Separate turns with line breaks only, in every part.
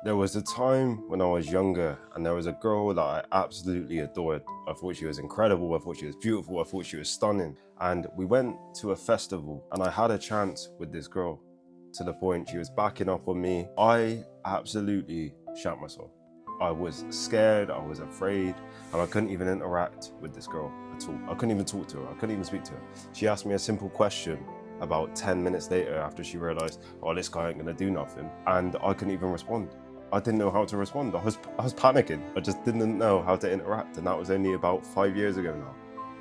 There was a time when I was younger and there was a girl that I absolutely adored. I thought she was incredible, I thought she was beautiful, I thought she was stunning. And we went to a festival and I had a chance with this girl to the point she was backing up on me. I absolutely shat myself. I was scared, I was afraid, and I couldn't even interact with this girl at all. I couldn't even talk to her, I couldn't even speak to her. She asked me a simple question about 10 minutes later after she realized, oh, this guy ain't gonna do nothing. And I couldn't even respond. I didn't know how to respond. I was panicking. I just didn't know how to interact, and that was only about 5 years ago now.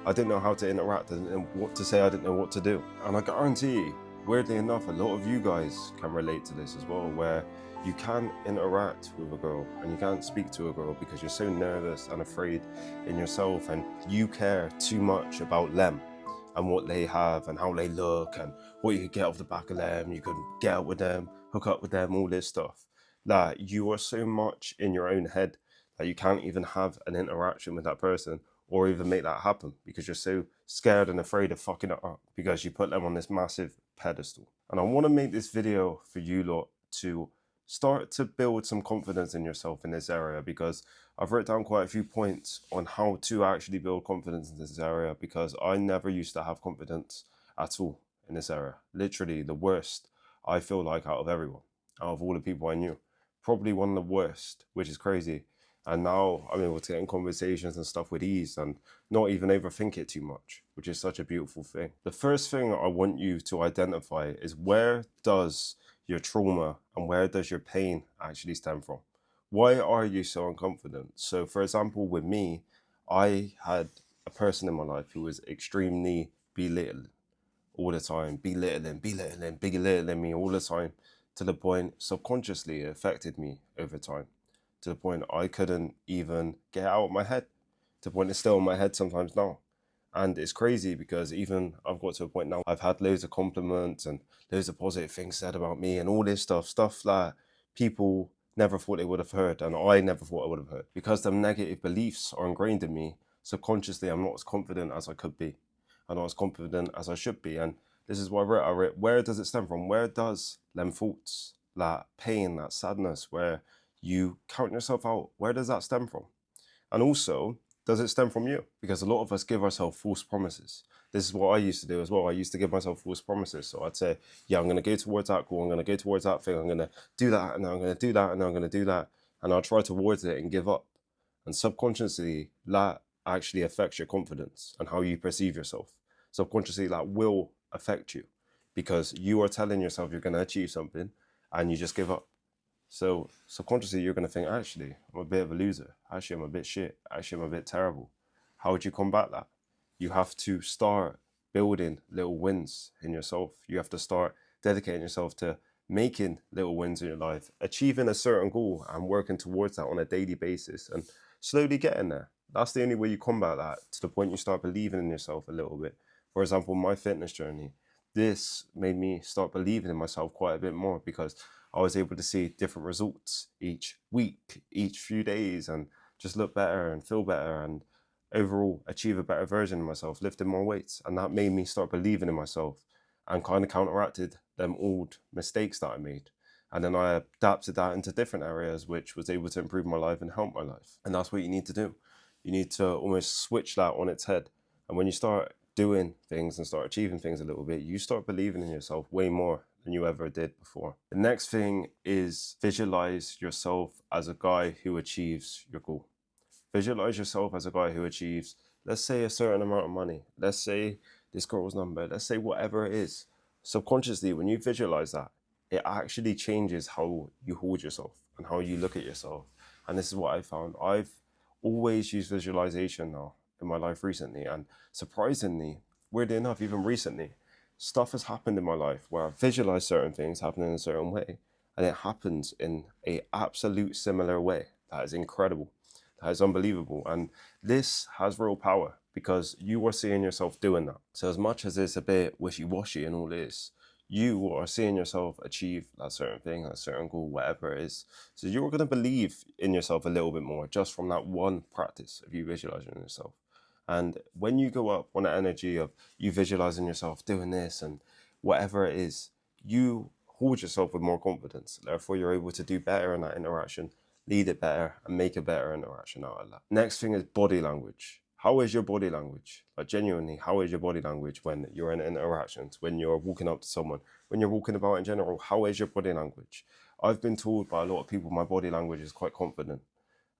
I didn't know how to interact and what to say. I didn't know what to do. And I guarantee, weirdly enough, a lot of you guys can relate to this as well, where you can't interact with a girl and you can't speak to a girl because you're so nervous and afraid in yourself, and you care too much about them and what they have and how they look and what you could get off the back of them. You could get out with them, hook up with them, all this stuff. That you are so much in your own head that you can't even have an interaction with that person or even make that happen because you're so scared and afraid of fucking it up because you put them on this massive pedestal. And I want to make this video for you lot to start to build some confidence in yourself in this area, because I've written down quite a few points on how to actually build confidence in this area, because I never used to have confidence at all in this area. Literally the worst, I feel like, out of everyone, out of all the people I knew. Probably one of the worst, which is crazy. And now I'm able to get in conversations and stuff with ease and not even overthink it too much, which is such a beautiful thing. The first thing I want you to identify is, where does your trauma and where does your pain actually stem from? Why are you so unconfident? So for example, with me, I had a person in my life who was extremely belittling all the time, belittling me all the time, to the point subconsciously it affected me over time, to the point I couldn't even get out of my head, to the point it's still in my head sometimes now. And it's crazy because even I've got to a point now, I've had loads of compliments and loads of positive things said about me and all this stuff that people never thought they would have heard, and I never thought I would have heard. Because them negative beliefs are ingrained in me, subconsciously I'm not as confident as I could be. I'm not as confident as I should be. And this is why I wrote, where does it stem from? Where does them thoughts, that pain, that sadness, where you count yourself out, where does that stem from? And also, does it stem from you? Because a lot of us give ourselves false promises. This is what I used to do as well. I used to give myself false promises. So I'd say, yeah, I'm going to go towards that goal. I'm going to go towards that thing. I'm going to do that. And I'm going to do that. And I'm going to do that. And I'll try towards it and give up. And subconsciously, that actually affects your confidence and how you perceive yourself. Subconsciously, that will affect you because you are telling yourself you're going to achieve something and you just give up. So subconsciously, you're going to think, actually, I'm a bit of a loser. Actually, I'm a bit shit. Actually, I'm a bit terrible. How would you combat that? You have to start building little wins in yourself. You have to start dedicating yourself to making little wins in your life, achieving a certain goal and working towards that on a daily basis and slowly getting there. That's the only way you combat that, to the point you start believing in yourself a little bit. For example, my fitness journey, this made me start believing in myself quite a bit more, because I was able to see different results each week, each few days, and just look better and feel better and overall achieve a better version of myself, lifting more weights. And that made me start believing in myself and kind of counteracted them old mistakes that I made. And then I adapted that into different areas, which was able to improve my life and help my life. And that's what you need to do. You need to almost switch that on its head. And when you start doing things and start achieving things a little bit, you start believing in yourself way more than you ever did before. The next thing is, visualize yourself as a guy who achieves your goal. Visualize yourself as a guy who achieves, let's say, a certain amount of money. Let's say this girl's number. Let's say whatever it is. Subconsciously, when you visualize that, it actually changes how you hold yourself and how you look at yourself. And this is what I found. I've always used visualization now in my life recently. And surprisingly, weirdly enough, even recently, stuff has happened in my life where I visualize certain things happening in a certain way, and it happens in a absolute similar way. That is incredible. That is unbelievable. And this has real power because you are seeing yourself doing that. So as much as it's a bit wishy-washy and all this, you are seeing yourself achieve that certain thing, that certain goal, whatever it is. So you're going to believe in yourself a little bit more just from that one practice of you visualizing yourself. And when you go up on the energy of you visualizing yourself doing this and whatever it is, you hold yourself with more confidence. Therefore, you're able to do better in that interaction, lead it better, and make a better interaction out of that. Next thing is body language. How is your body language? Like genuinely, how is your body language when you're in interactions, when you're walking up to someone, when you're walking about in general? How is your body language? I've been told by a lot of people my body language is quite confident,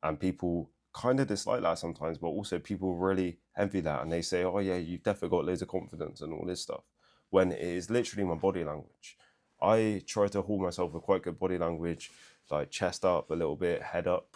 and people kind of dislike that sometimes, but also people really envy that, and they say, oh yeah, you've definitely got loads of confidence and all this stuff, when it is literally my body language. I try to hold myself with quite good body language, like chest up a little bit, head up,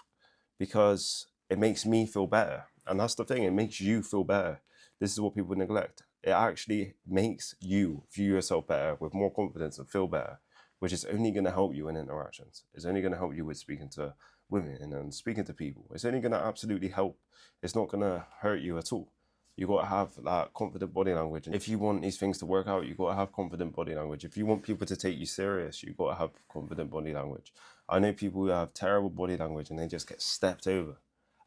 because it makes me feel better. And that's the thing, it makes you feel better. This is what people neglect. It actually makes you view yourself better with more confidence and feel better, which is only going to help you in interactions. It's only going to help you with speaking to women and speaking to people. It's only going to absolutely help. It's not going to hurt you at all. You got to have that confident body language. And if you want these things to work out, you got to have confident body language. If you want people to take you serious, you got to have confident body language. I know people who have terrible body language and they just get stepped over,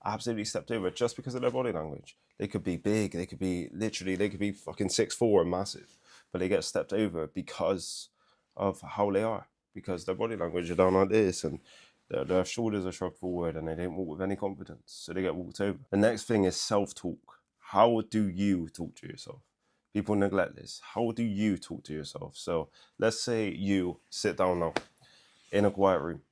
absolutely stepped over just because of their body language. They could be big, they could be fucking 6'4" and massive, but they get stepped over because of how they are, because their body language is down like this, and their shoulders are shrugged forward, and they don't walk with any confidence, so they get walked over. The next thing is self-talk. How do you talk to yourself? People neglect this. How do you talk to yourself? So let's say you sit down now in a quiet room.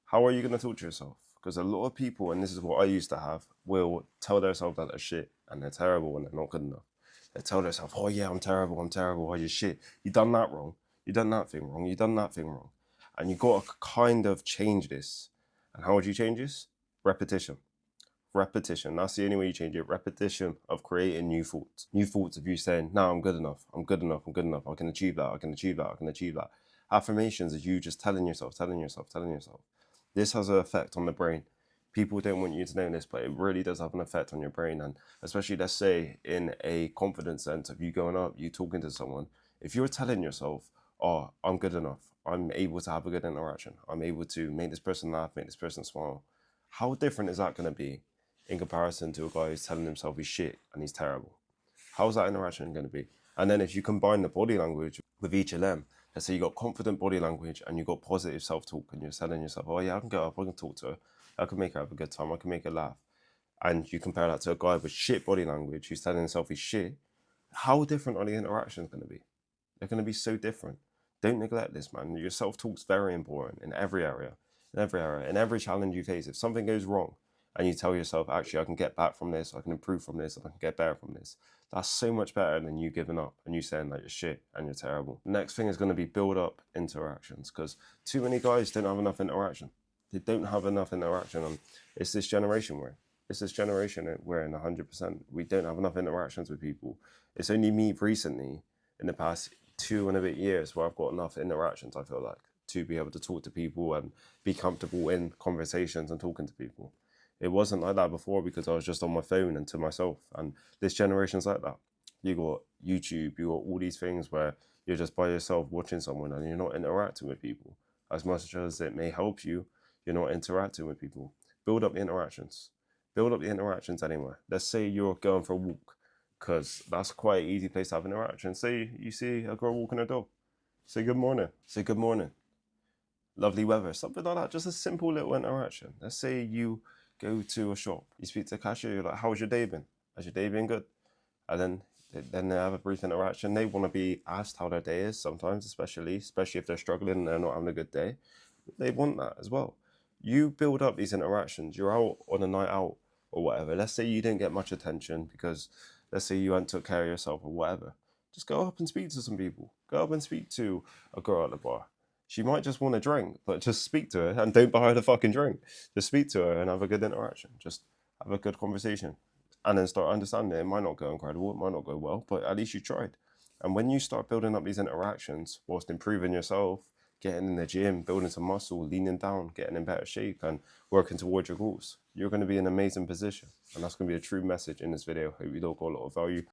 How are you going to talk to yourself? Because a lot of people, and this is what I used to have, will tell themselves that they're shit and they're terrible and they're not good enough. They tell themselves, oh yeah, I'm terrible, oh you're shit. You done that wrong. You done that thing wrong. You done that thing wrong. And you got to kind of change this. And how would you change this? Repetition. Repetition. That's the only way you change it. Repetition of creating new thoughts. New thoughts of you saying, no, I'm good enough. I'm good enough. I'm good enough. I can achieve that. I can achieve that. I can achieve that. Affirmations is you just telling yourself. This has an effect on the brain. People don't want you to know this, but it really does have an effect on your brain. And especially, let's say, in a confidence sense of you going up, you talking to someone, if you're telling yourself, oh, I'm good enough, I'm able to have a good interaction, I'm able to make this person laugh, make this person smile, how different is that going to be in comparison to a guy who's telling himself he's shit and he's terrible? How's that interaction going to be? And then if you combine the body language with each of them, let's say you got confident body language and you got positive self-talk, and you're telling yourself, oh yeah, I can get up, I can talk to her, I can make her have a good time, I can make her laugh. And you compare that to a guy with shit body language who's telling himself he's shit, how different are the interactions going to be? They're going to be so different. Don't neglect this, man. Your self-talk's very important in every area, in every challenge you face. If something goes wrong and you tell yourself, actually, I can get back from this, I can improve from this, I can get better from this, that's so much better than you giving up and you saying that you're shit and you're terrible. The next thing is going to be build up interactions, because too many guys don't have enough interaction. They don't have enough interaction, and it's this generation we're in. It's this generation we're in 100%. We don't have enough interactions with people. It's only me recently, in the past 2 and a bit years, where I've got enough interactions, I feel like, to be able to talk to people and be comfortable in conversations and talking to people. It wasn't like that before because I was just on my phone and to myself. And this generation's like that. You got YouTube, you got all these things where you're just by yourself watching someone and you're not interacting with people. As much as it may help you, you're not interacting with people. Build up the interactions. Build up the interactions anywhere. Let's say you're going for a walk, because that's quite an easy place to have interaction. Say you see a girl walking her dog. Say good morning. Say good morning. Lovely weather. Something like that. Just a simple little interaction. Let's say you go to a shop. You speak to the cashier. You're like, how's your day been? Has your day been good? And then they have a brief interaction. They want to be asked how their day is sometimes, especially if they're struggling and they're not having a good day. They want that as well. You build up these interactions. You're out on a night out or whatever. Let's say you didn't get much attention because, let's say you hadn't took care of yourself or whatever. Just go up and speak to some people. Go up and speak to a girl at the bar. She might just want a drink, but just speak to her and don't buy her the fucking drink. Just speak to her and have a good interaction. Just have a good conversation. And then start understanding. It might not go incredible, it might not go well, but at least you tried. And when you start building up these interactions whilst improving yourself, getting in the gym, building some muscle, leaning down, getting in better shape and working towards your goals, you're going to be in an amazing position. And that's going to be a true message in this video. Hope you all got a lot of value.